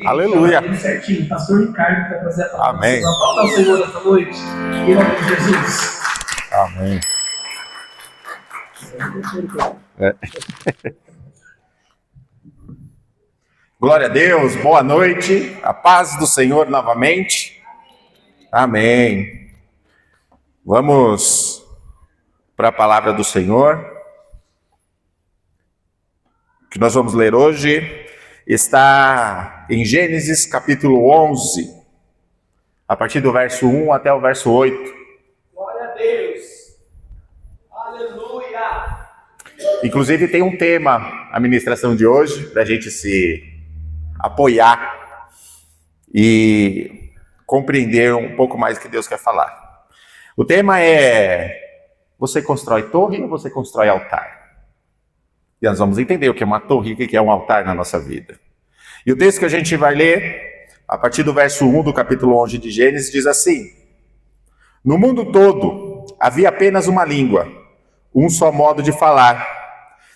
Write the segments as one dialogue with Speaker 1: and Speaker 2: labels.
Speaker 1: Aleluia.
Speaker 2: Ele certinho, pastor Ricardo, que vai trazer a palavra.
Speaker 1: Amém.
Speaker 2: Aplauda ao Senhor esta noite, em nome de Jesus.
Speaker 1: Amém. Glória a Deus, boa noite, a paz do Senhor novamente. Amém. Vamos para a palavra do Senhor. O que nós vamos ler hoje está em Gênesis capítulo 11, a partir do verso 1 até o verso 8.
Speaker 2: Glória a Deus. Aleluia.
Speaker 1: Inclusive tem um tema, a ministração de hoje, para a gente se apoiar e compreender um pouco mais o que Deus quer falar. O tema é: você constrói torre ou você constrói altar? E nós vamos entender o que é uma torre e o que é um altar na nossa vida. E o texto que a gente vai ler, a partir do verso 1 do capítulo 11 de Gênesis, diz assim: no mundo todo havia apenas uma língua, um só modo de falar.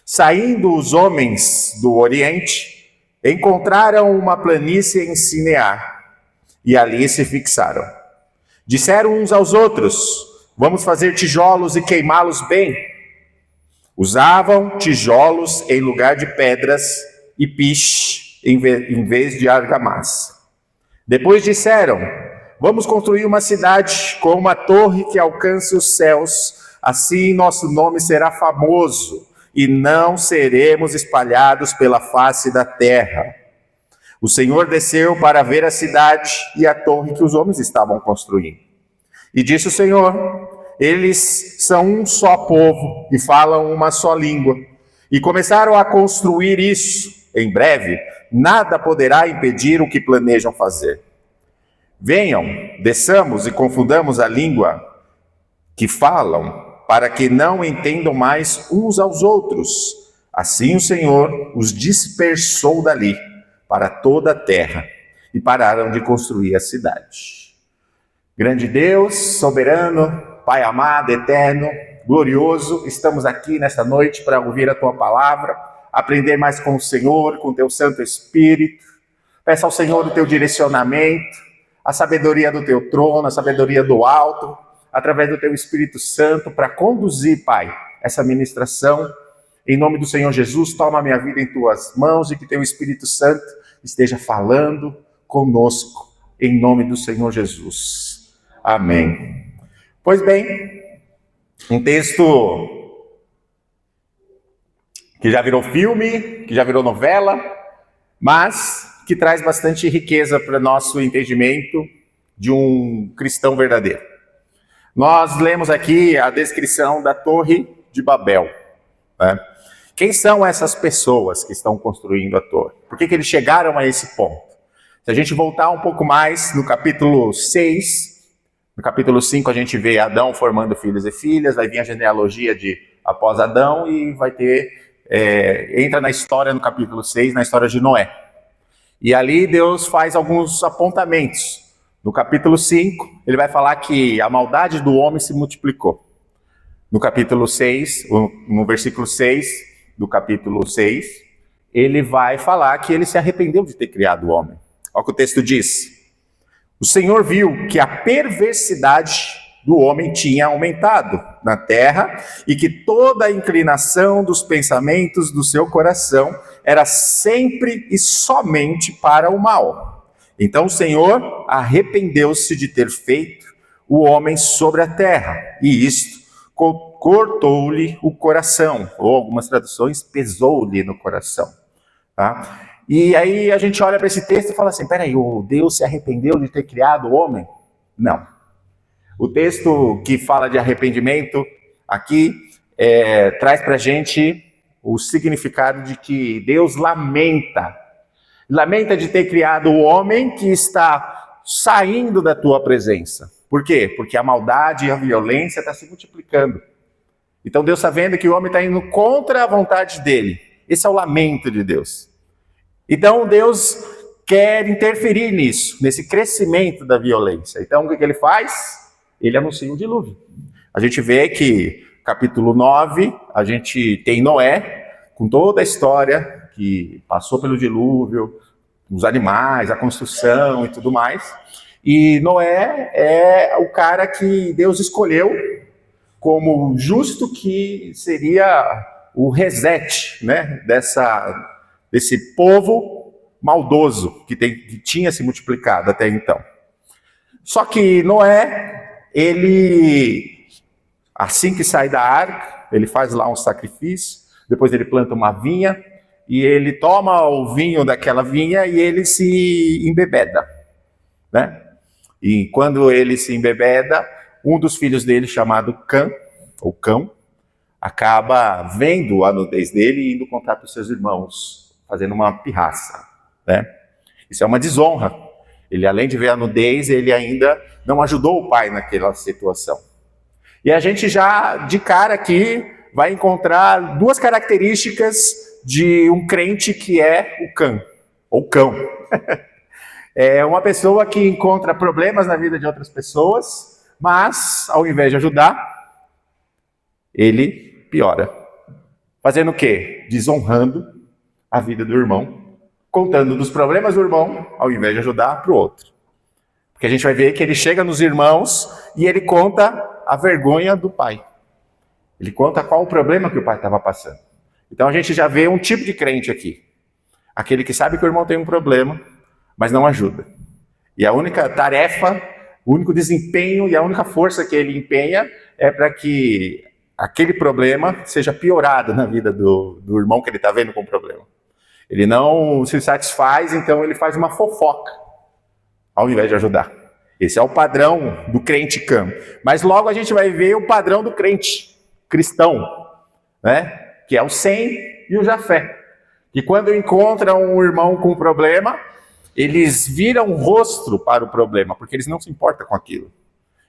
Speaker 1: Saindo os homens do Oriente, encontraram uma planície em Sinear, e ali se fixaram. Disseram uns aos outros: vamos fazer tijolos e queimá-los bem. Usavam tijolos em lugar de pedras e piche em vez de argamassa. Depois disseram: vamos construir uma cidade com uma torre que alcance os céus, assim nosso nome será famoso e não seremos espalhados pela face da terra. O Senhor desceu para ver a cidade e a torre que os homens estavam construindo. E disse o Senhor: eles são um só povo e falam uma só língua. E começaram a construir isso. Em breve, nada poderá impedir o que planejam fazer. Venham, desçamos e confundamos a língua que falam, para que não entendam mais uns aos outros. Assim o Senhor os dispersou dali para toda a terra e pararam de construir a cidade. Grande Deus, soberano, Pai amado, eterno, glorioso, estamos aqui nesta noite para ouvir a Tua palavra, aprender mais com o Senhor, com o Teu Santo Espírito. Peça ao Senhor o Teu direcionamento, a sabedoria do Teu trono, a sabedoria do alto, através do Teu Espírito Santo, para conduzir, Pai, essa ministração. Em nome do Senhor Jesus, toma a minha vida em Tuas mãos e que Teu Espírito Santo esteja falando conosco, em nome do Senhor Jesus. Amém. Pois bem, um texto que já virou filme, que já virou novela, mas que traz bastante riqueza para nosso entendimento de um cristão verdadeiro. Nós lemos aqui a descrição da Torre de Babel, né? Quem são essas pessoas que estão construindo a torre? Por que eles chegaram a esse ponto? Se a gente voltar um pouco mais no capítulo 6, no capítulo 5 a gente vê Adão formando filhos e filhas, vai vir a genealogia de após Adão e vai ter, entra na história no capítulo 6, na história de Noé. E ali Deus faz alguns apontamentos. No capítulo 5, ele vai falar que a maldade do homem se multiplicou. No capítulo 6, no versículo 6 do capítulo 6, ele vai falar que ele se arrependeu de ter criado o homem. Olha o que o texto diz. O Senhor viu que a perversidade do homem tinha aumentado na terra e que toda a inclinação dos pensamentos do seu coração era sempre e somente para o mal. Então o Senhor arrependeu-se de ter feito o homem sobre a terra, e isto cortou-lhe o coração, ou algumas traduções, pesou-lhe no coração. Tá? E aí a gente olha para esse texto e fala assim: peraí, o Deus se arrependeu de ter criado o homem? Não. O texto que fala de arrependimento aqui traz para a gente o significado de que Deus lamenta de ter criado o homem que está saindo da tua presença. Por quê? Porque a maldade e a violência estão se multiplicando. Então Deus está vendo que o homem está indo contra a vontade dele. Esse é o lamento de Deus. Então Deus quer interferir nisso, nesse crescimento da violência. Então o que ele faz? Ele anuncia um dilúvio. A gente vê que capítulo 9, a gente tem Noé, com toda a história que passou pelo dilúvio, os animais, a construção e tudo mais. E Noé é o cara que Deus escolheu como justo, que seria o reset, né, desse povo maldoso que tinha se multiplicado até então. Só que Noé, ele, assim que sai da arca, ele faz lá um sacrifício, depois ele planta uma vinha, e ele toma o vinho daquela vinha e ele se embebeda, né? E quando ele se embebeda, um dos filhos dele, chamado Cão, acaba vendo a nudez dele e indo contar para os seus irmãos, fazendo uma pirraça, né? Isso é uma desonra. Ele, além de ver a nudez, ele ainda não ajudou o pai naquela situação. E a gente já, de cara aqui, vai encontrar duas características de um crente que é o cão. É uma pessoa que encontra problemas na vida de outras pessoas, mas, ao invés de ajudar, ele piora. Fazendo o quê? Desonrando a vida do irmão, contando dos problemas do irmão, ao invés de ajudar para o outro. Porque a gente vai ver que ele chega nos irmãos e ele conta a vergonha do pai. Ele conta qual o problema que o pai estava passando. Então a gente já vê um tipo de crente aqui. Aquele que sabe que o irmão tem um problema, mas não ajuda. E a única tarefa, o único desempenho e a única força que ele empenha é para que aquele problema seja piorado na vida do irmão que ele está vendo com problema. Ele não se satisfaz, então ele faz uma fofoca, ao invés de ajudar. Esse é o padrão do crente cão. Mas logo a gente vai ver o padrão do crente cristão, né? Que é o Sem e o Jafé. Que quando encontram um irmão com problema, eles viram o rosto para o problema, porque eles não se importam com aquilo.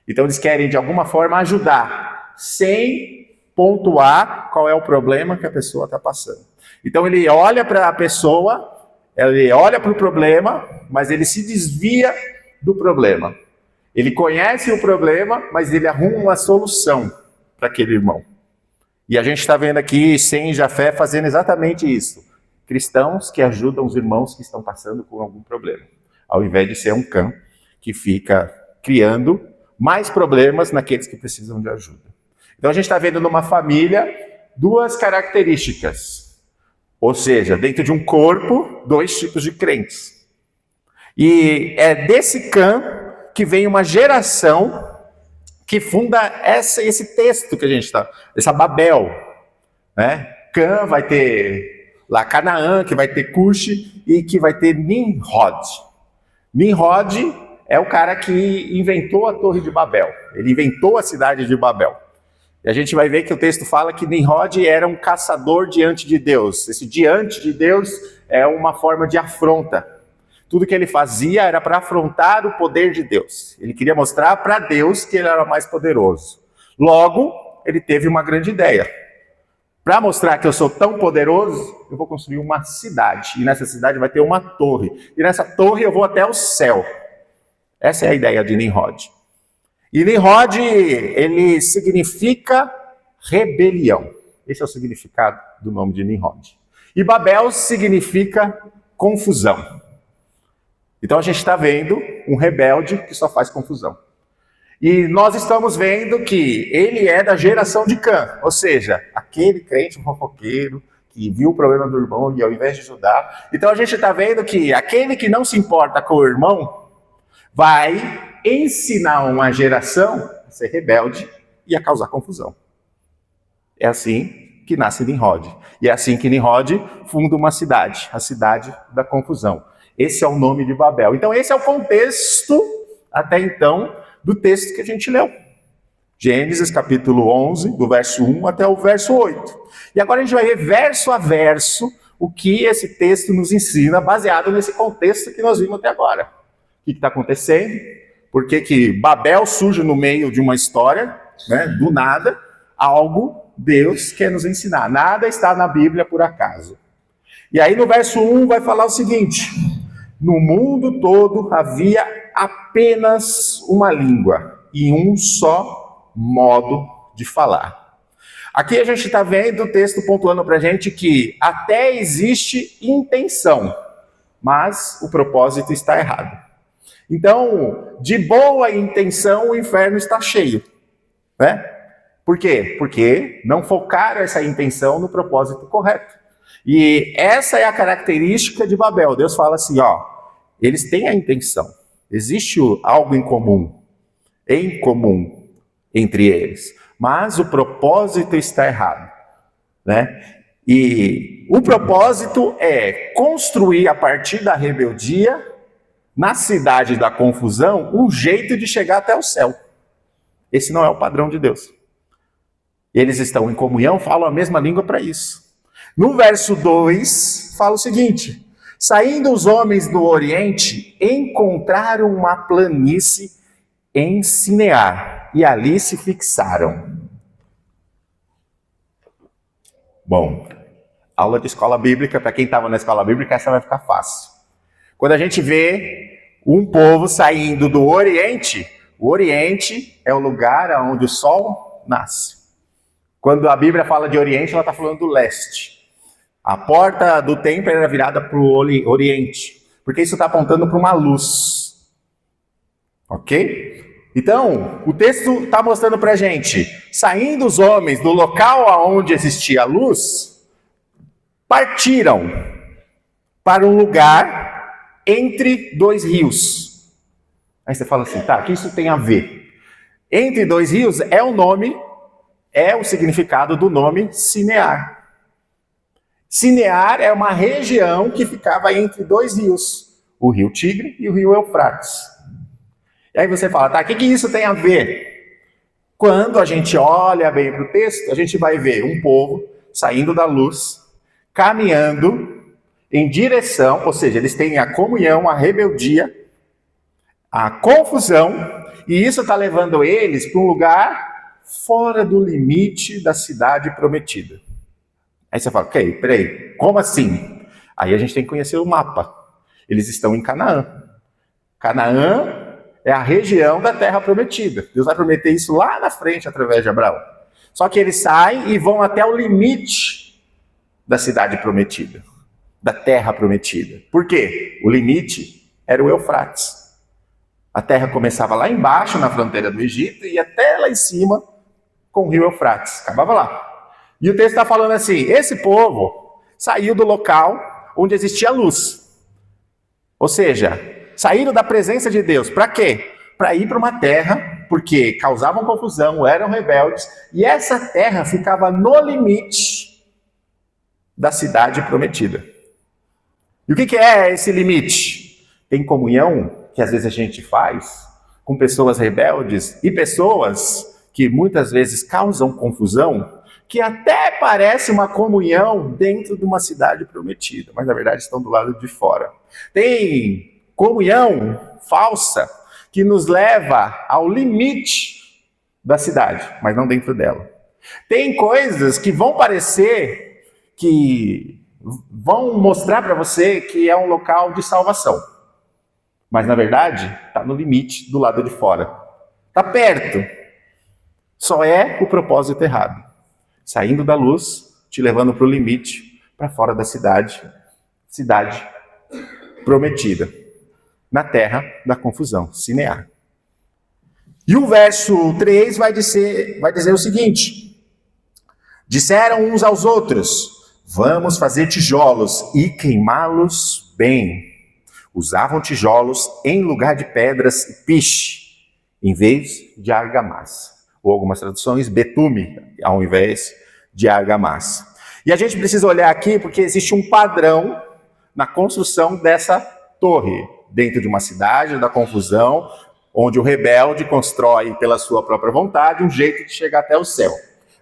Speaker 1: Então eles querem de alguma forma ajudar, sem pontuar qual é o problema que a pessoa está passando. Então ele olha para a pessoa, ele olha para o problema, mas ele se desvia do problema. Ele conhece o problema, mas ele arruma uma solução para aquele irmão. E a gente está vendo aqui Sem e Jafé fazendo exatamente isso. Cristãos que ajudam os irmãos que estão passando por algum problema, ao invés de ser um cão que fica criando mais problemas naqueles que precisam de ajuda. Então a gente está vendo numa família duas características. Ou seja, dentro de um corpo, dois tipos de crentes. E é desse cão que vem uma geração que funda esse texto que a gente está, essa Babel, né? Cã vai ter lá Canaã, que vai ter Cuxi e que vai ter Nimrod. Nimrod é o cara que inventou a Torre de Babel. Ele inventou a cidade de Babel. E a gente vai ver que o texto fala que Nimrod era um caçador diante de Deus. Esse diante de Deus é uma forma de afronta. Tudo que ele fazia era para afrontar o poder de Deus. Ele queria mostrar para Deus que ele era mais poderoso. Logo, ele teve uma grande ideia. Para mostrar que eu sou tão poderoso, eu vou construir uma cidade. E nessa cidade vai ter uma torre. E nessa torre eu vou até o céu. Essa é a ideia de Nimrod. E Nimrod, ele significa rebelião. Esse é o significado do nome de Nimrod. E Babel significa confusão. Então a gente está vendo um rebelde que só faz confusão. E nós estamos vendo que ele é da geração de Cã, ou seja, aquele crente fofoqueiro que viu o problema do irmão e ao invés de ajudar. Então a gente está vendo que aquele que não se importa com o irmão vai ensinar uma geração a ser rebelde e a causar confusão. É assim que nasce Nimrod. E é assim que Nimrod funda uma cidade, a cidade da confusão. Esse é o nome de Babel. Então esse é o contexto, até então, do texto que a gente leu. Gênesis capítulo 11, do verso 1 até o verso 8. E agora a gente vai ver verso a verso o que esse texto nos ensina, baseado nesse contexto que nós vimos até agora. O que está acontecendo? Por que Babel surge no meio de uma história, né, do nada? Algo Deus quer nos ensinar. Nada está na Bíblia por acaso. E aí no verso 1 vai falar o seguinte: no mundo todo havia apenas uma língua e um só modo de falar. Aqui a gente está vendo o texto pontuando para a gente que até existe intenção, mas o propósito está errado. Então, de boa intenção, o inferno está cheio, né? Por quê? Porque não focaram essa intenção no propósito correto. E essa é a característica de Babel. Deus fala assim, eles têm a intenção. Existe algo em comum entre eles. Mas o propósito está errado, né? E o propósito é construir a partir da rebeldia, na cidade da confusão, um jeito de chegar até o céu. Esse não é o padrão de Deus. Eles estão em comunhão, falam a mesma língua para isso. No verso 2, fala o seguinte: saindo os homens do Oriente, encontraram uma planície em Sinear, e ali se fixaram. Bom, aula de escola bíblica, para quem estava na escola bíblica, essa vai ficar fácil. Quando a gente vê um povo saindo do Oriente, o Oriente é o lugar onde o sol nasce. Quando a Bíblia fala de Oriente, ela está falando do leste. A porta do templo era virada para o Oriente, porque isso está apontando para uma luz. Ok? Então, o texto está mostrando para a gente, saindo os homens do local onde existia a luz, partiram para um lugar entre dois rios. Aí você fala assim, tá, o que isso tem a ver? Entre dois rios é o significado do nome Sinear. Sinear é uma região que ficava entre dois rios, o rio Tigre e o rio Eufrates. E aí você fala, tá, o que isso tem a ver? Quando a gente olha bem para o texto, a gente vai ver um povo saindo da luz, caminhando em direção, ou seja, eles têm a comunhão, a rebeldia, a confusão, e isso está levando eles para um lugar fora do limite da cidade prometida. Aí você fala, ok, peraí, como assim? Aí a gente tem que conhecer o mapa. Eles estão em Canaã. Canaã é a região da terra prometida. Deus vai prometer isso lá na frente através de Abraão. Só que eles saem e vão até o limite da cidade prometida, da terra prometida. Por quê? O limite era o Eufrates. A terra começava lá embaixo, na fronteira do Egito, e até lá em cima, com o rio Eufrates. Acabava lá. E o texto está falando assim, esse povo saiu do local onde existia luz. Ou seja, saíram da presença de Deus. Para quê? Para ir para uma terra, porque causavam confusão, eram rebeldes, e essa terra ficava no limite da cidade prometida. E o que é esse limite? Tem comunhão que às vezes a gente faz com pessoas rebeldes e pessoas que muitas vezes causam confusão, que até parece uma comunhão dentro de uma cidade prometida, mas na verdade estão do lado de fora. Tem comunhão falsa que nos leva ao limite da cidade, mas não dentro dela. Tem coisas que vão parecer, que vão mostrar para você que é um local de salvação, mas na verdade está no limite do lado de fora. Está perto, só é o propósito errado. Saindo da luz, te levando para o limite, para fora da cidade prometida, na terra da confusão, Sinear. E o verso 3 vai dizer o seguinte: disseram uns aos outros, vamos fazer tijolos e queimá-los bem. Usavam tijolos em lugar de pedras e piche, em vez de argamassa. Ou algumas traduções, betume, ao invés de argamassa. E a gente precisa olhar aqui porque existe um padrão na construção dessa torre, dentro de uma cidade da confusão, onde o rebelde constrói pela sua própria vontade um jeito de chegar até o céu.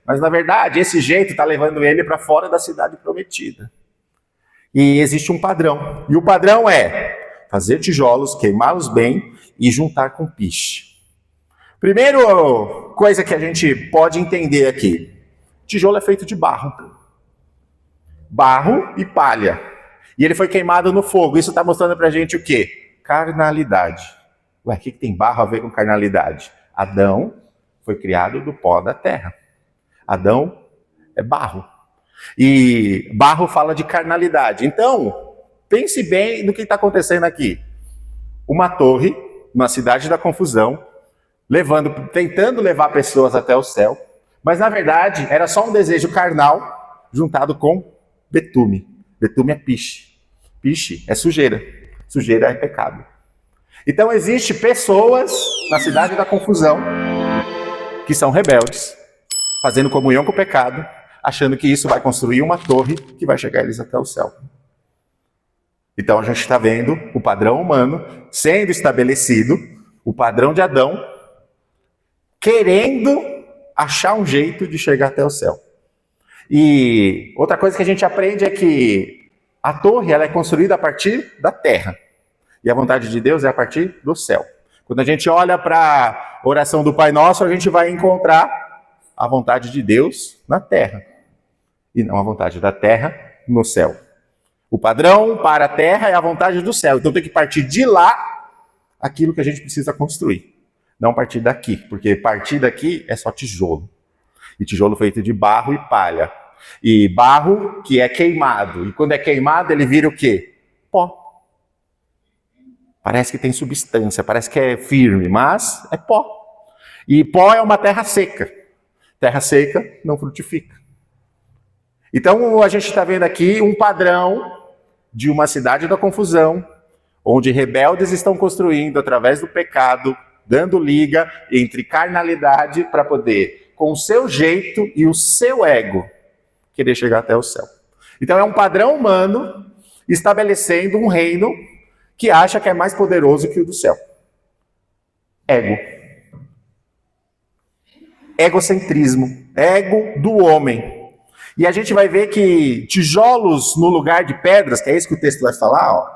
Speaker 1: Mas, na verdade, esse jeito está levando ele para fora da cidade prometida. E existe um padrão. E o padrão é fazer tijolos, queimá-los bem e juntar com piche. Primeiro coisa que a gente pode entender aqui. Tijolo é feito de barro. Barro e palha. E ele foi queimado no fogo. Isso está mostrando para a gente o quê? Carnalidade. Ué, o que tem barro a ver com carnalidade? Adão foi criado do pó da terra. Adão é barro. E barro fala de carnalidade. Então, pense bem no que está acontecendo aqui. Uma torre, uma cidade da confusão, tentando levar pessoas até o céu, mas na verdade era só um desejo carnal juntado com betume. Betume é piche. Piche é sujeira. Sujeira é pecado. Então existem pessoas na cidade da confusão que são rebeldes, fazendo comunhão com o pecado, achando que isso vai construir uma torre que vai chegar eles até o céu. Então a gente está vendo o padrão humano sendo estabelecido, o padrão de Adão, querendo achar um jeito de chegar até o céu. E outra coisa que a gente aprende é que a torre ela é construída a partir da terra. E a vontade de Deus é a partir do céu. Quando a gente olha para a oração do Pai Nosso, a gente vai encontrar a vontade de Deus na terra. E não a vontade da terra no céu. O padrão para a terra é a vontade do céu. Então tem que partir de lá aquilo que a gente precisa construir. Não partir daqui, porque partir daqui é só tijolo. E tijolo feito de barro e palha. E barro que é queimado. E quando é queimado, ele vira o quê? Pó. Parece que tem substância, parece que é firme, mas é pó. E pó é uma terra seca. Terra seca não frutifica. Então a gente está vendo aqui um padrão de uma cidade da confusão, onde rebeldes estão construindo através do pecado, dando liga entre carnalidade para poder, com o seu jeito e o seu ego, querer chegar até o céu. Então é um padrão humano estabelecendo um reino que acha que é mais poderoso que o do céu. Ego. Egocentrismo. Ego do homem. E a gente vai ver que tijolos no lugar de pedras, que é isso que o texto vai falar, ó.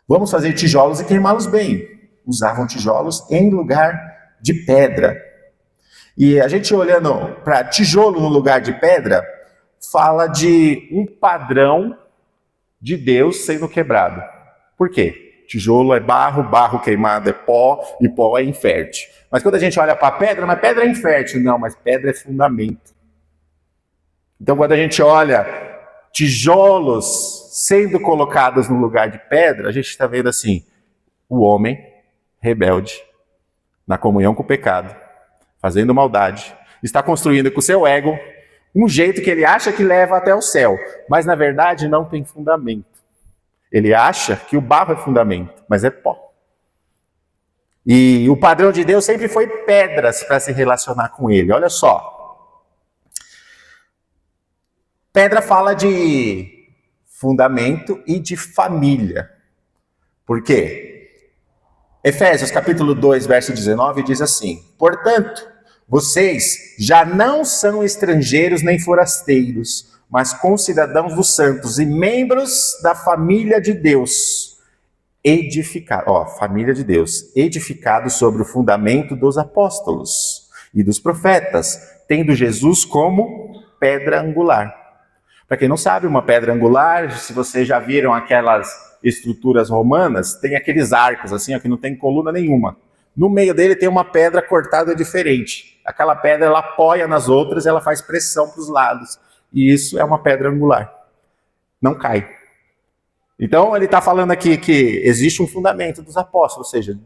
Speaker 1: Vamos fazer tijolos e queimá-los bem. Usavam tijolos em lugar de pedra. E a gente olhando para tijolo no lugar de pedra, fala de um padrão de Deus sendo quebrado. Por quê? Tijolo é barro, barro queimado é pó, e pó é infértil. Mas quando a gente olha para a pedra, mas pedra é infértil. Não, mas pedra é fundamento. Então quando a gente olha tijolos sendo colocados no lugar de pedra, a gente está vendo assim, o homem rebelde, na comunhão com o pecado, fazendo maldade, está construindo com o seu ego um jeito que ele acha que leva até o céu, mas na verdade não tem fundamento. Ele acha que o barro é fundamento, mas é pó. E o padrão de Deus sempre foi pedras para se relacionar com ele. Olha só. Pedra fala de fundamento e de família. Por quê? Efésios capítulo 2, verso 19 diz assim: portanto, vocês já não são estrangeiros nem forasteiros, mas concidadãos dos santos e membros da família de Deus, família de Deus, edificados sobre o fundamento dos apóstolos e dos profetas, tendo Jesus como pedra angular. Para quem não sabe, uma pedra angular, se vocês já viram aquelas estruturas romanas, tem aqueles arcos assim, ó, que não tem coluna nenhuma. No meio dele tem uma pedra cortada diferente. Aquela pedra ela apoia nas outras, ela faz pressão para os lados. E isso é uma pedra angular. Não cai. Então ele está falando aqui que existe um fundamento dos apóstolos, ou seja,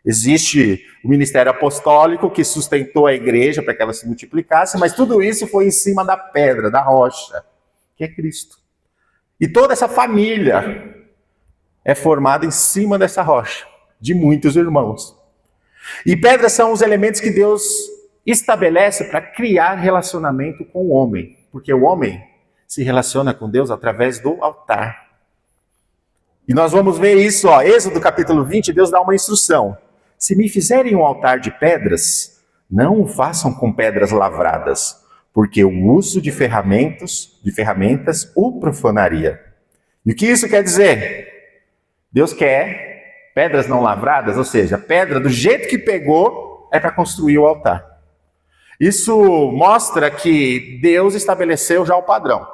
Speaker 1: existe o ministério apostólico que sustentou a igreja para que ela se multiplicasse, mas tudo isso foi em cima da pedra, da rocha, que é Cristo. E toda essa família é formada em cima dessa rocha, de muitos irmãos. E pedras são os elementos que Deus estabelece para criar relacionamento com o homem. Porque o homem se relaciona com Deus através do altar. E nós vamos ver isso, ó, Êxodo capítulo 20, Deus dá uma instrução. Se me fizerem um altar de pedras, não o façam com pedras lavradas, porque o uso de ferramentas o profanaria. E o que isso quer dizer? Deus quer pedras não lavradas, ou seja, pedra do jeito que pegou é para construir o altar. Isso mostra que Deus estabeleceu já o padrão,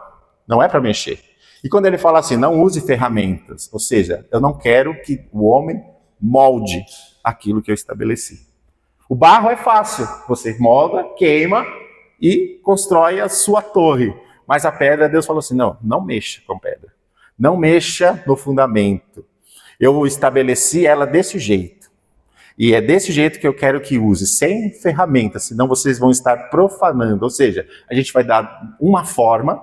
Speaker 1: não é para mexer. E quando ele fala assim, não use ferramentas, ou seja, eu não quero que o homem molde aquilo que eu estabeleci. O barro é fácil, você molda, queima e constrói a sua torre. Mas a pedra, Deus falou assim, não mexa com pedra. Não mexa no fundamento. Eu estabeleci ela desse jeito. E é desse jeito que eu quero que use, sem ferramentas, senão vocês vão estar profanando. Ou seja, a gente vai dar uma forma,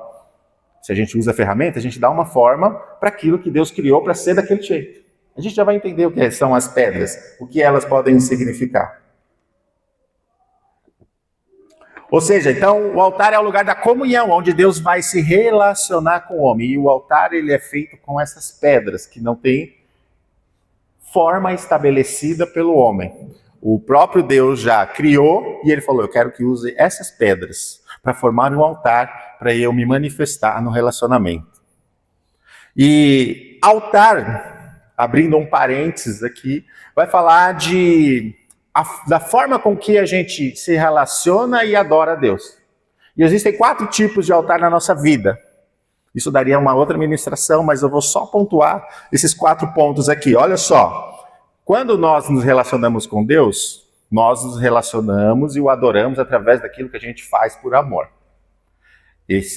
Speaker 1: se a gente usa ferramenta, a gente dá uma forma para aquilo que Deus criou para ser daquele jeito. A gente já vai entender o que são as pedras, o que elas podem significar. Ou seja, então o altar é o lugar da comunhão, onde Deus vai se relacionar com o homem. E o altar ele é feito com essas pedras, que não tem forma estabelecida pelo homem. O próprio Deus já criou e ele falou, eu quero que use essas pedras para formar um altar, para eu me manifestar no relacionamento. E altar, abrindo um parênteses aqui, vai falar da forma com que a gente se relaciona e adora a Deus. E existem 4 tipos de altar na nossa vida. Isso daria uma outra ministração, mas eu vou só pontuar esses 4 pontos aqui. Olha só, quando nós nos relacionamos com Deus, nós nos relacionamos e o adoramos através daquilo que a gente faz por amor.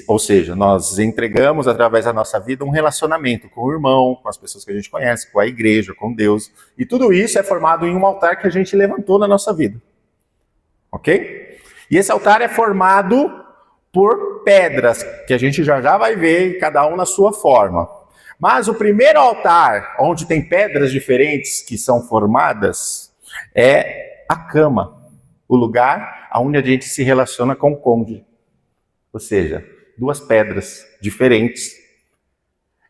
Speaker 1: Ou seja, nós entregamos através da nossa vida um relacionamento com o irmão, com as pessoas que a gente conhece, com a igreja, com Deus. E tudo isso é formado em um altar que a gente levantou na nossa vida. Ok? E esse altar é formado por pedras, que a gente já vai ver, cada um na sua forma. Mas o primeiro altar, onde tem pedras diferentes que são formadas, é a cama. O lugar onde a gente se relaciona com o cônjuge. Ou seja, 2 pedras diferentes.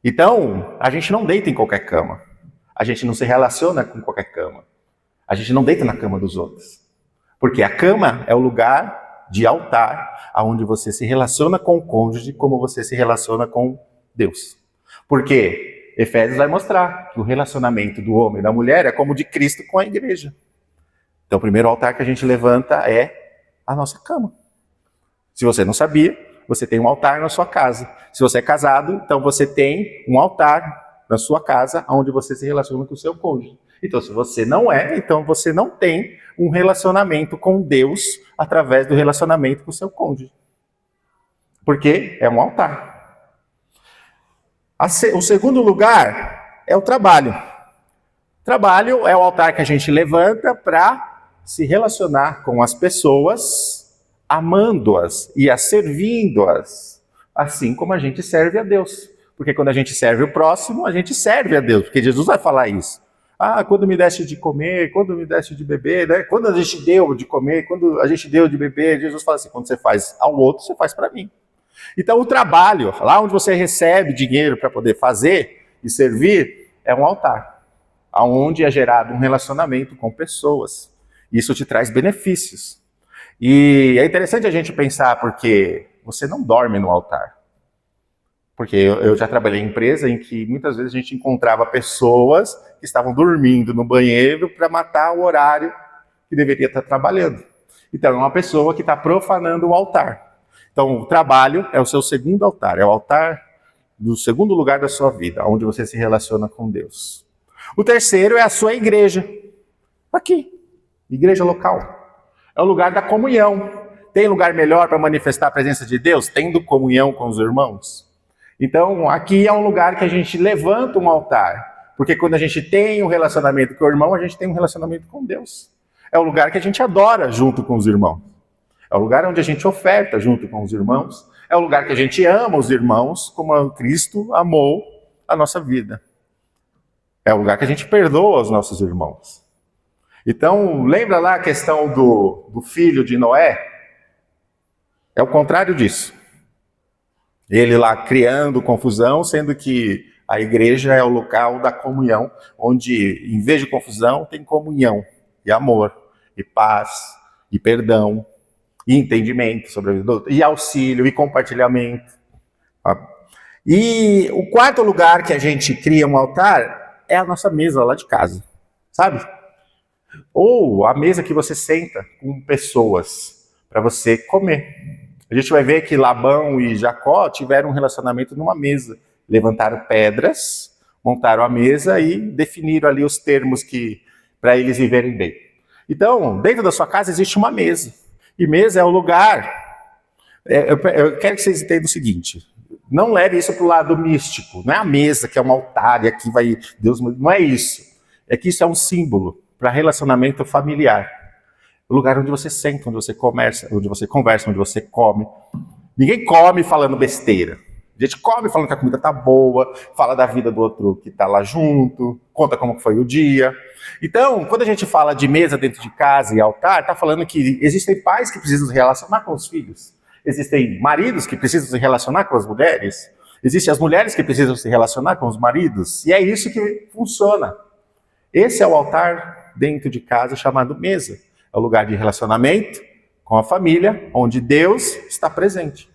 Speaker 1: Então, a gente não deita em qualquer cama. A gente não se relaciona com qualquer cama. A gente não deita na cama dos outros. Porque a cama é o lugar de altar, onde você se relaciona com o cônjuge como você se relaciona com Deus. Porque Efésios vai mostrar que o relacionamento do homem e da mulher é como o de Cristo com a igreja. Então o primeiro altar que a gente levanta é a nossa cama. Se você não sabia, você tem um altar na sua casa. Se você é casado, então você tem um altar na sua casa onde você se relaciona com o seu cônjuge. Então, se você não é, então você não tem um relacionamento com Deus através do relacionamento com o seu cônjuge. Porque é um altar. O segundo lugar é o trabalho. Trabalho é o altar que a gente levanta para se relacionar com as pessoas, amando-as e servindo-as, assim como a gente serve a Deus. Porque quando a gente serve o próximo, a gente serve a Deus, porque Jesus vai falar isso. Quando me deste de comer, quando me deste de beber, né? Quando a gente deu de comer, quando a gente deu de beber, Jesus fala assim, quando você faz ao outro, você faz para mim. Então o trabalho, lá onde você recebe dinheiro para poder fazer e servir, é um altar, onde é gerado um relacionamento com pessoas. Isso te traz benefícios. E é interessante a gente pensar, porque você não dorme no altar. Porque eu já trabalhei em empresa em que muitas vezes a gente encontrava pessoas que estavam dormindo no banheiro para matar o horário que deveria estar trabalhando. Então é uma pessoa que está profanando o altar. Então o trabalho é o seu segundo altar, é o altar do segundo lugar da sua vida, onde você se relaciona com Deus. O terceiro é a sua igreja. Aqui, igreja local. É o lugar da comunhão. Tem lugar melhor para manifestar a presença de Deus? Tendo comunhão com os irmãos. Então, aqui é um lugar que a gente levanta um altar. Porque quando a gente tem um relacionamento com o irmão, a gente tem um relacionamento com Deus. É o lugar que a gente adora junto com os irmãos. É o lugar onde a gente oferta junto com os irmãos. É o lugar que a gente ama os irmãos, como Cristo amou a nossa vida. É o lugar que a gente perdoa os nossos irmãos. Então, lembra lá a questão do filho de Noé? É o contrário disso. Ele lá criando confusão, sendo que a igreja é o local da comunhão, onde em vez de confusão tem comunhão, e amor, e paz, e perdão, e entendimento sobre a vida do outro, e auxílio, e compartilhamento. E o quarto lugar que a gente cria um altar é a nossa mesa lá de casa, sabe? Ou a mesa que você senta com pessoas para você comer. A gente vai ver que Labão e Jacó tiveram um relacionamento numa mesa. Levantaram pedras, montaram a mesa e definiram ali os termos para eles viverem bem. Então, dentro da sua casa existe uma mesa. E mesa é o lugar. Eu quero que vocês entendam o seguinte. Não leve isso para o lado místico. Não é a mesa que é um altar e aqui vai Deus. Não é isso. É que isso é um símbolo para relacionamento familiar. O lugar onde você senta, onde você conversa, onde você come. Ninguém come falando besteira. A gente come falando que a comida tá boa, fala da vida do outro que tá lá junto, conta como foi o dia. Então, quando a gente fala de mesa dentro de casa e altar, tá falando que existem pais que precisam se relacionar com os filhos. Existem maridos que precisam se relacionar com as mulheres. Existem as mulheres que precisam se relacionar com os maridos. E é isso que funciona. Esse é o altar dentro de casa chamado mesa. É o lugar de relacionamento com a família, onde Deus está presente.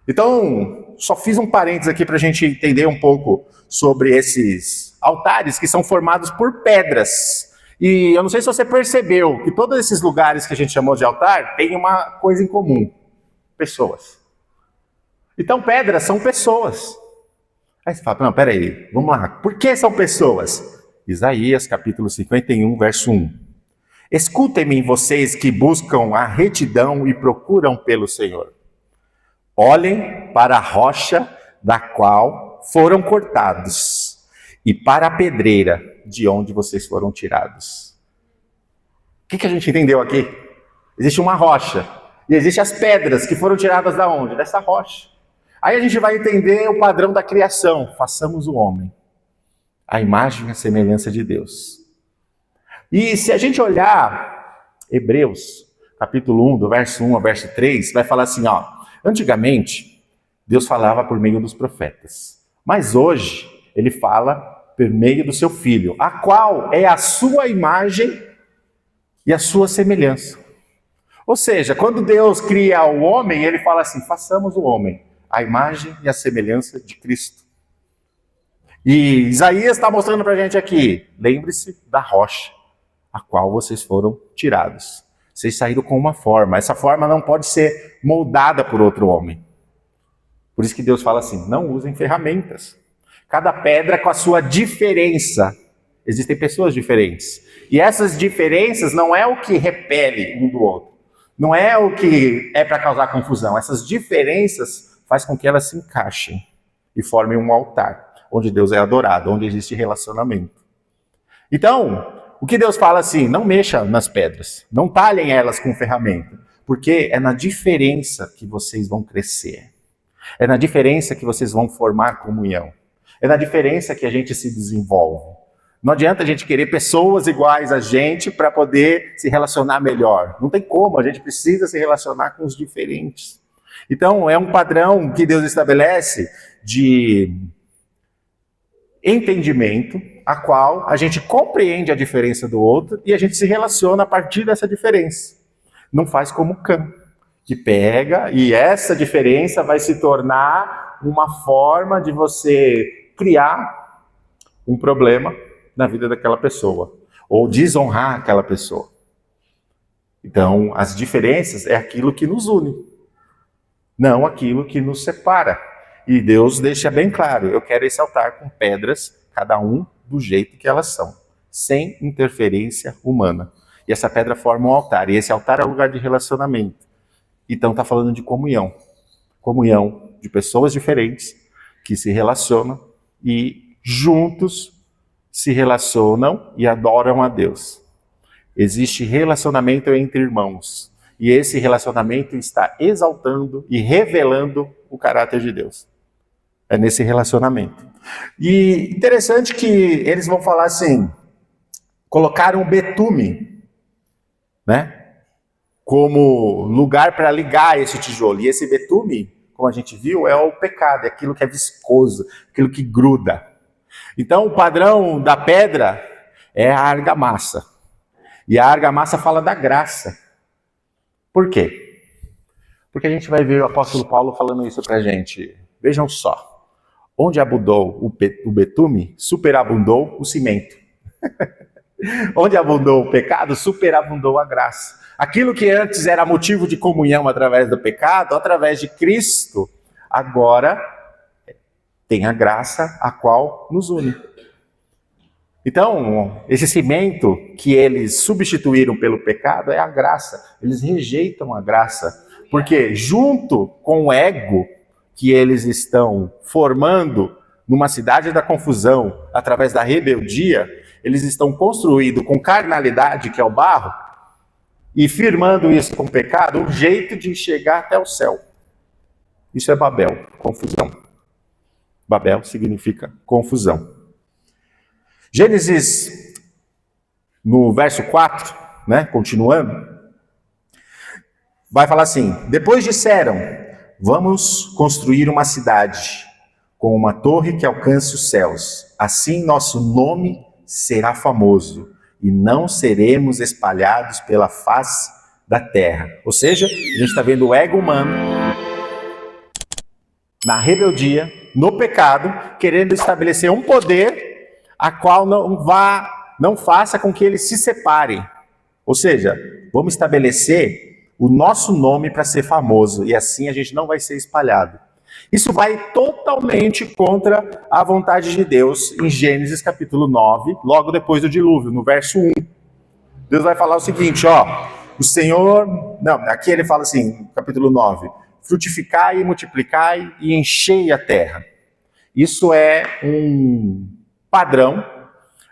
Speaker 1: Então, só fiz um parênteses aqui para a gente entender um pouco sobre esses altares que são formados por pedras. E eu não sei se você percebeu que todos esses lugares que a gente chamou de altar têm uma coisa em comum: pessoas. Então, pedras são pessoas. Aí você fala, não, peraí, vamos lá. Por que são pessoas? Isaías, capítulo 51, verso 1. Escutem-me vocês que buscam a retidão e procuram pelo Senhor. Olhem para a rocha da qual foram cortados e para a pedreira de onde vocês foram tirados. O que a gente entendeu aqui? Existe uma rocha e existem as pedras que foram tiradas da onde? Dessa rocha. Aí a gente vai entender o padrão da criação. Façamos o homem à imagem e à semelhança de Deus. E se a gente olhar Hebreus, capítulo 1, do verso 1 ao verso 3, vai falar assim, ó. Antigamente, Deus falava por meio dos profetas. Mas hoje, Ele fala por meio do seu Filho, a qual é a sua imagem e a sua semelhança. Ou seja, quando Deus cria o homem, Ele fala assim, façamos o homem, a imagem e a semelhança de Cristo. E Isaías está mostrando para a gente aqui, lembre-se da rocha, a qual vocês foram tirados. Vocês saíram com uma forma. Essa forma não pode ser moldada por outro homem. Por isso que Deus fala assim, não usem ferramentas. Cada pedra com a sua diferença. Existem pessoas diferentes. E essas diferenças não é o que repele um do outro. Não é o que é para causar confusão. Essas diferenças fazem com que elas se encaixem e formem um altar, onde Deus é adorado, onde existe relacionamento. Então, o que Deus fala assim, não mexa nas pedras, não talhem elas com ferramenta, porque é na diferença que vocês vão crescer. É na diferença que vocês vão formar comunhão. É na diferença que a gente se desenvolve. Não adianta a gente querer pessoas iguais a gente para poder se relacionar melhor. Não tem como, a gente precisa se relacionar com os diferentes. Então, é um padrão que Deus estabelece de entendimento, a qual a gente compreende a diferença do outro e a gente se relaciona a partir dessa diferença. Não faz como Cã, que pega e essa diferença vai se tornar uma forma de você criar um problema na vida daquela pessoa, ou desonrar aquela pessoa. Então, as diferenças é aquilo que nos une, não aquilo que nos separa. E Deus deixa bem claro, eu quero esse altar com pedras, cada um do jeito que elas são, sem interferência humana. E essa pedra forma um altar, e esse altar é um lugar de relacionamento. Então está falando de comunhão. Comunhão de pessoas diferentes que se relacionam e juntos se relacionam e adoram a Deus. Existe relacionamento entre irmãos. E esse relacionamento está exaltando e revelando o caráter de Deus. É nesse relacionamento. E interessante que eles vão falar assim, colocaram betume, né? Como lugar para ligar esse tijolo. E esse betume, como a gente viu, é o pecado, é aquilo que é viscoso, aquilo que gruda. Então o padrão da pedra é a argamassa. E a argamassa fala da graça. Por quê? Porque a gente vai ver o apóstolo Paulo falando isso pra gente. Vejam só. Onde abundou o betume, superabundou o cimento. Onde abundou o pecado, superabundou a graça. Aquilo que antes era motivo de comunhão através do pecado, através de Cristo, agora tem a graça a qual nos une. Então, esse cimento que eles substituíram pelo pecado é a graça. Eles rejeitam a graça, porque junto com o ego que eles estão formando numa cidade da confusão, através da rebeldia, eles estão construindo com carnalidade, que é o barro, e firmando isso com pecado, um jeito de chegar até o céu. Isso é Babel, confusão. Babel significa confusão. Gênesis, no verso 4, né, continuando, vai falar assim: depois disseram, vamos construir uma cidade com uma torre que alcance os céus. Assim nosso nome será famoso e não seremos espalhados pela face da terra. Ou seja, a gente está vendo o ego humano na rebeldia, no pecado, querendo estabelecer um poder a qual não faça com que eles se separem. Ou seja, vamos estabelecer o nosso nome para ser famoso e assim a gente não vai ser espalhado. Isso vai totalmente contra a vontade de Deus em Gênesis capítulo 9, logo depois do dilúvio, no verso 1. Deus vai falar o seguinte, o Senhor... Não, aqui ele fala assim, capítulo 9, frutificai e multiplicai e enchei a terra. Isso é um padrão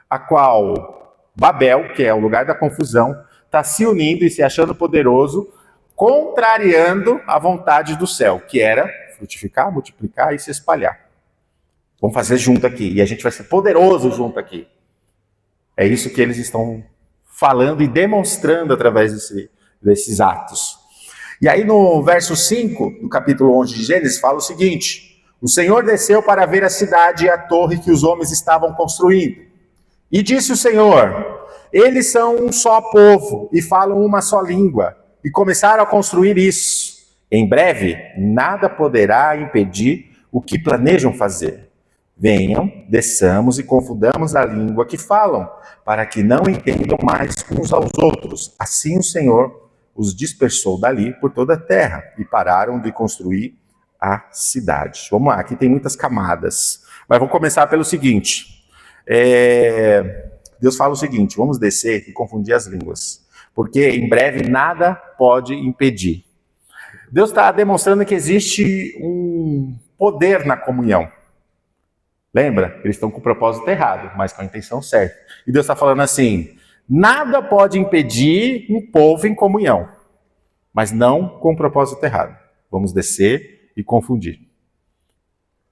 Speaker 1: a qual Babel, que é o lugar da confusão, está se unindo e se achando poderoso, contrariando a vontade do céu, que era frutificar, multiplicar e se espalhar. Vamos fazer junto aqui, e a gente vai ser poderoso junto aqui. É isso que eles estão falando e demonstrando através desses atos. E aí no verso 5, do capítulo 11 de Gênesis, fala o seguinte: o Senhor desceu para ver a cidade e a torre que os homens estavam construindo. E disse o Senhor, eles são um só povo e falam uma só língua, e começaram a construir isso. Em breve, nada poderá impedir o que planejam fazer. Venham, desçamos e confundamos a língua que falam, para que não entendam mais uns aos outros. Assim o Senhor os dispersou dali por toda a terra e pararam de construir a cidade. Vamos lá, aqui tem muitas camadas. Mas vamos começar pelo seguinte. Deus fala o seguinte, vamos descer e confundir as línguas, porque em breve nada pode impedir. Deus está demonstrando que existe um poder na comunhão. Lembra? Eles estão com o propósito errado, mas com a intenção certa. E Deus está falando assim, nada pode impedir um povo em comunhão, mas não com o propósito errado. Vamos descer e confundir.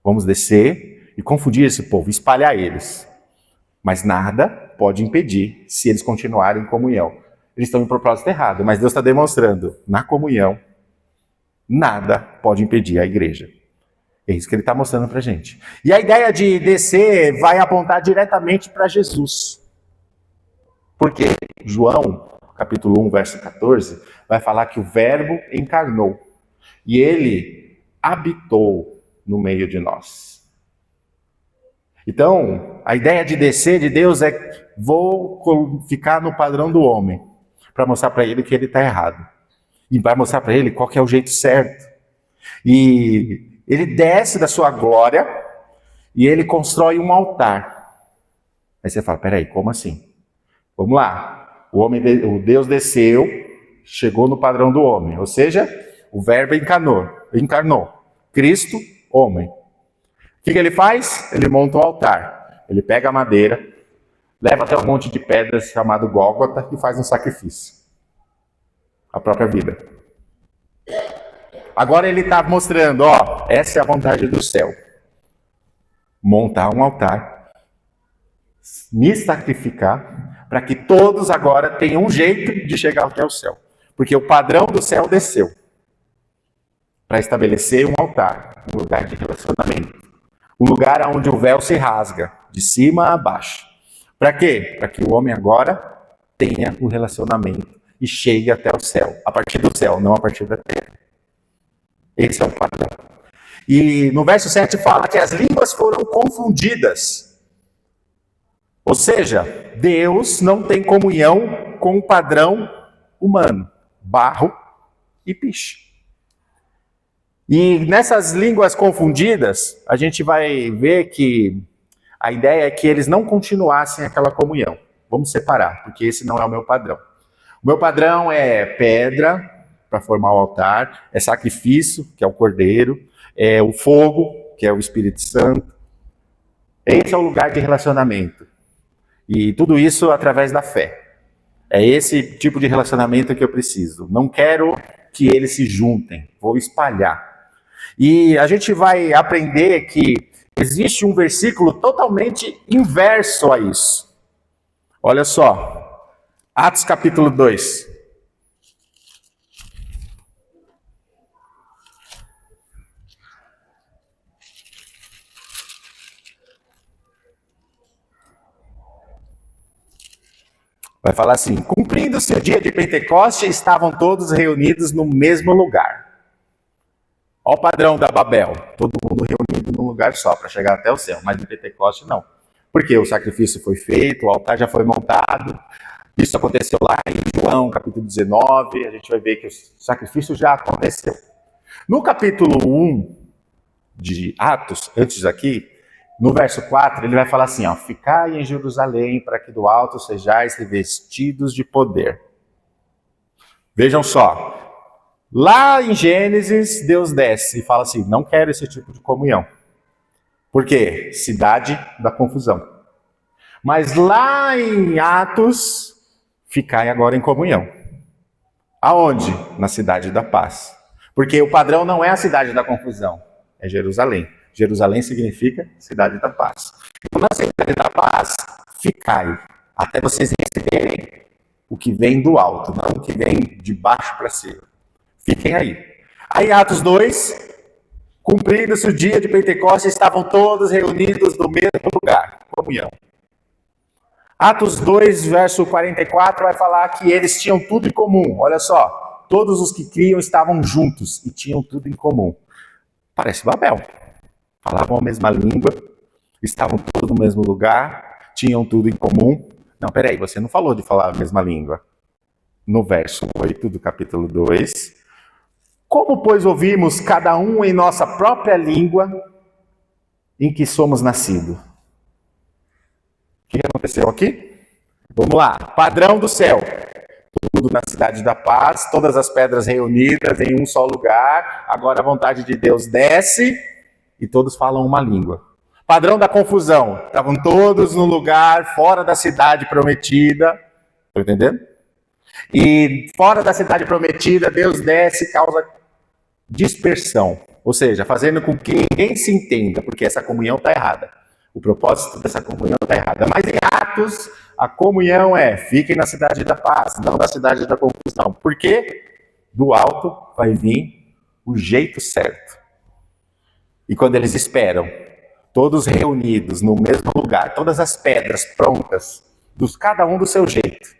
Speaker 1: Vamos descer e confundir esse povo, espalhar eles. Mas nada pode impedir se eles continuarem em comunhão. Eles estão em propósito errado, mas Deus está demonstrando, na comunhão, nada pode impedir a igreja. É isso que ele está mostrando para a gente. E a ideia de descer vai apontar diretamente para Jesus. Porque João, capítulo 1, verso 14, vai falar que o Verbo encarnou. E ele habitou no meio de nós. Então, a ideia de descer de Deus é, vou ficar no padrão do homem, para mostrar para ele que ele está errado. E vai mostrar para ele qual que é o jeito certo. E ele desce da sua glória e ele constrói um altar. Aí você fala, peraí, como assim? Vamos lá. O Deus desceu, chegou no padrão do homem. Ou seja, o Verbo encarnou. Cristo, homem. O que ele faz? Ele monta um altar. Ele pega a madeira, leva até um monte de pedras chamado Gólgota e faz um sacrifício. A própria vida. Agora ele está mostrando, essa é a vontade do céu. Montar um altar, me sacrificar, para que todos agora tenham um jeito de chegar até o céu. Porque o padrão do céu desceu. Para estabelecer um altar, um lugar de relacionamento. Um lugar onde o véu se rasga, de cima a baixo. Para quê? Para que o homem agora tenha um relacionamento e chegue até o céu, a partir do céu, não a partir da terra. Esse é o padrão. E no verso 7 fala que as línguas foram confundidas. Ou seja, Deus não tem comunhão com o padrão humano, barro e piche. E nessas línguas confundidas, a gente vai ver que a ideia é que eles não continuassem aquela comunhão. Vamos separar, porque esse não é o meu padrão. O meu padrão é pedra, para formar o altar, é sacrifício, que é o cordeiro, é o fogo, que é o Espírito Santo. Esse é o lugar de relacionamento. E tudo isso através da fé. É esse tipo de relacionamento que eu preciso. Não quero que eles se juntem, vou espalhar. E a gente vai aprender que existe um versículo totalmente inverso a isso. Olha só, Atos capítulo 2. Vai falar assim: cumprindo-se o dia de Pentecoste, estavam todos reunidos no mesmo lugar. Olha o padrão da Babel, todo mundo reunido num lugar só para chegar até o céu, mas no Pentecoste não. Porque o sacrifício foi feito, o altar já foi montado. Isso aconteceu lá em João, capítulo 19, a gente vai ver que o sacrifício já aconteceu. No capítulo 1 de Atos, antes aqui, no verso 4, ele vai falar assim, ó: ficai em Jerusalém para que do alto sejais revestidos de poder. Vejam só, lá em Gênesis, Deus desce e fala assim, não quero esse tipo de comunhão. Por quê? Cidade da confusão. Mas lá em Atos, ficai agora em comunhão. Aonde? Na cidade da paz. Porque o padrão não é a cidade da confusão, é Jerusalém. Jerusalém significa cidade da paz. Então, na cidade da paz, ficai, até vocês receberem o que vem do alto, não o que vem de baixo para cima. Fiquem aí. Aí, Atos 2, cumprindo-se o dia de Pentecostes, estavam todos reunidos no mesmo lugar, comunhão. Atos 2, verso 44, vai falar que eles tinham tudo em comum. Olha só, todos os que criam estavam juntos e tinham tudo em comum. Parece Babel. Falavam a mesma língua, estavam todos no mesmo lugar, tinham tudo em comum. Não, peraí, você não falou de falar a mesma língua. No verso 8 do capítulo 2. Como, pois, ouvimos cada um em nossa própria língua em que somos nascidos? O que aconteceu aqui? Vamos lá. Padrão do céu. Tudo na cidade da paz, todas as pedras reunidas em um só lugar. Agora a vontade de Deus desce e todos falam uma língua. Padrão da confusão. Estavam todos no lugar fora da cidade prometida. Estão entendendo? E fora da cidade prometida, Deus desce e causa dispersão. Ou seja, fazendo com que ninguém se entenda, porque essa comunhão está errada. O propósito dessa comunhão está errada. Mas em Atos, a comunhão é: fiquem na cidade da paz, não na cidade da confusão. Por quê? Do alto vai vir o jeito certo. E quando eles esperam, todos reunidos no mesmo lugar, todas as pedras prontas, cada um do seu jeito.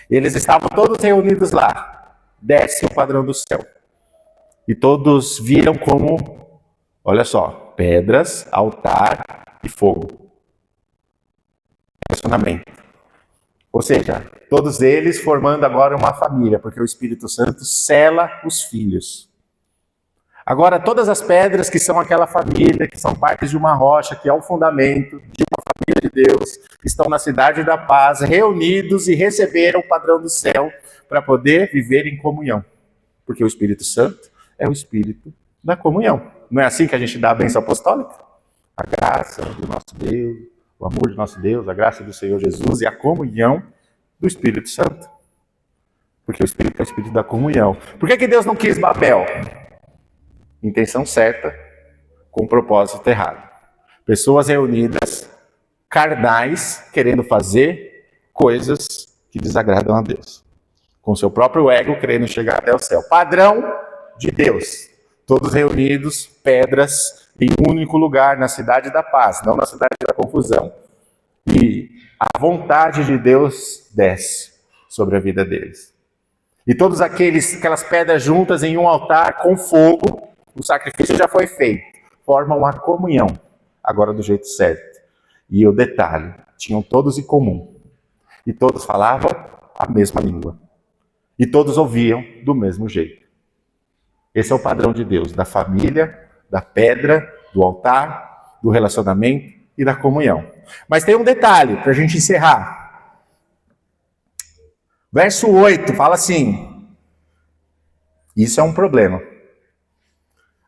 Speaker 1: Eles estavam todos reunidos lá. Desce o padrão do céu. E todos viram como, olha só, pedras, altar e fogo. Relacionamento. Ou seja, todos eles formando agora uma família, porque o Espírito Santo sela os filhos. Agora, todas as pedras que são aquela família, que são partes de uma rocha, que é o fundamento de uma família de Deus, estão na cidade da paz, reunidos e receberam o padrão do céu para poder viver em comunhão. Porque o Espírito Santo é o Espírito da comunhão. Não é assim que a gente dá a bênção apostólica? A graça do nosso Deus, o amor do nosso Deus, a graça do Senhor Jesus e a comunhão do Espírito Santo. Porque o Espírito é o Espírito da comunhão. Por que Deus não quis Babel? Intenção certa, com propósito errado. Pessoas reunidas, carnais, querendo fazer coisas que desagradam a Deus. Com seu próprio ego, querendo chegar até o céu. Padrão de Deus. Todos reunidos, pedras, em um único lugar, na cidade da paz, não na cidade da confusão. E a vontade de Deus desce sobre a vida deles. E todas aquelas pedras juntas em um altar com fogo, o sacrifício já foi feito, formam uma comunhão, agora do jeito certo. E o detalhe, tinham todos em comum. E todos falavam a mesma língua. E todos ouviam do mesmo jeito. Esse é o padrão de Deus, da família, da pedra, do altar, do relacionamento e da comunhão. Mas tem um detalhe para a gente encerrar. Verso 8 fala assim, isso é um problema.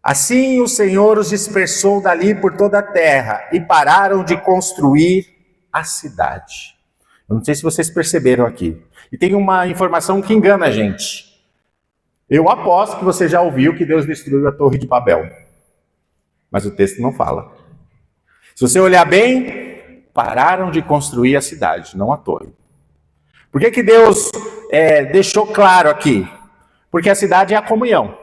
Speaker 1: Assim o Senhor os dispersou dali por toda a terra e pararam de construir a cidade. Eu não sei se vocês perceberam aqui. E tem uma informação que engana a gente. Eu aposto que você já ouviu que Deus destruiu a Torre de Babel. Mas o texto não fala. Se você olhar bem, pararam de construir a cidade, não a torre. Por que Deus deixou claro aqui? Porque a cidade é a comunhão.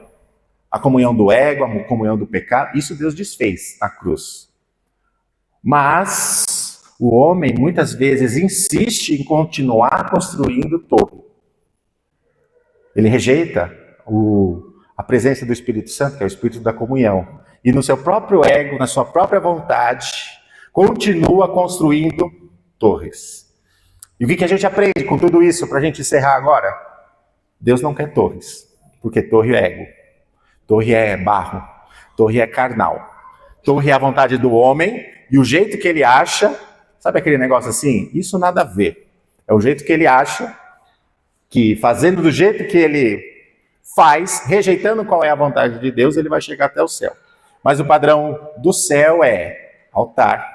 Speaker 1: A comunhão do ego, a comunhão do pecado. Isso Deus desfez na cruz. Mas o homem muitas vezes insiste em continuar construindo torre. Ele rejeita a presença do Espírito Santo, que é o Espírito da comunhão. E no seu próprio ego, na sua própria vontade, continua construindo torres. E o que a gente aprende com tudo isso, para a gente encerrar agora? Deus não quer torres, porque torre é ego, torre é barro, torre é carnal. Torre é a vontade do homem, e o jeito que ele acha, sabe aquele negócio assim? Isso nada a ver. É o jeito que ele acha, que fazendo do jeito que ele faz, rejeitando qual é a vontade de Deus, ele vai chegar até o céu. Mas o padrão do céu é altar,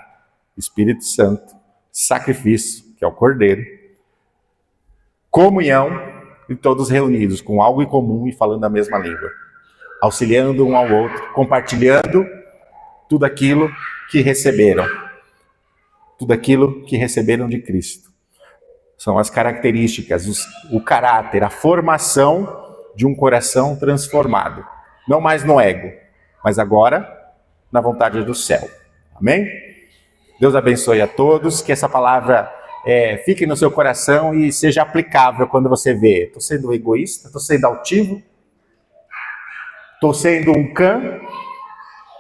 Speaker 1: Espírito Santo, sacrifício, que é o Cordeiro, comunhão, e todos reunidos com algo em comum e falando a mesma língua, auxiliando um ao outro, compartilhando tudo aquilo que receberam, tudo aquilo que receberam de Cristo. São as características, o caráter, a formação de um coração transformado. Não mais no ego, mas agora na vontade do céu. Amém? Deus abençoe a todos, que essa palavra fique no seu coração e seja aplicável quando você vê. Estou sendo egoísta? Estou sendo altivo? Estou sendo um cã?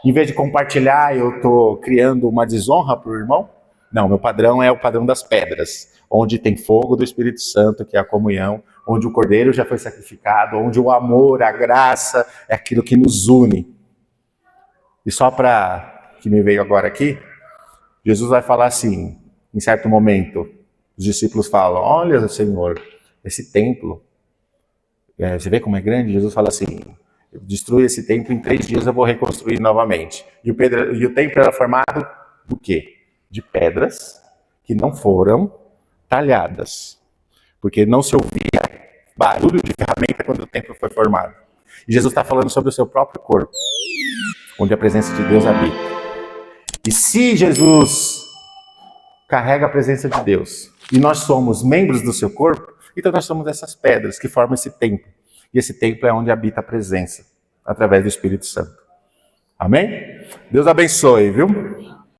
Speaker 1: Em vez de compartilhar, eu estou criando uma desonra para o irmão? Não, meu padrão é o padrão das pedras, onde tem fogo do Espírito Santo, que é a comunhão, onde o Cordeiro já foi sacrificado, onde o amor, a graça é aquilo que nos une. E só para que me veio agora aqui, Jesus vai falar assim, em certo momento, os discípulos falam, olha, Senhor, esse templo, você vê como é grande? Jesus fala assim, eu destruo esse templo, em 3 dias eu vou reconstruir novamente. E o templo era formado do quê? De pedras que não foram talhadas, porque não se ouvia barulho de ferramenta quando o templo foi formado. E Jesus está falando sobre o seu próprio corpo, onde a presença de Deus habita. E se Jesus carrega a presença de Deus, e nós somos membros do seu corpo, então nós somos essas pedras que formam esse templo. E esse templo é onde habita a presença, através do Espírito Santo. Amém? Deus abençoe, viu?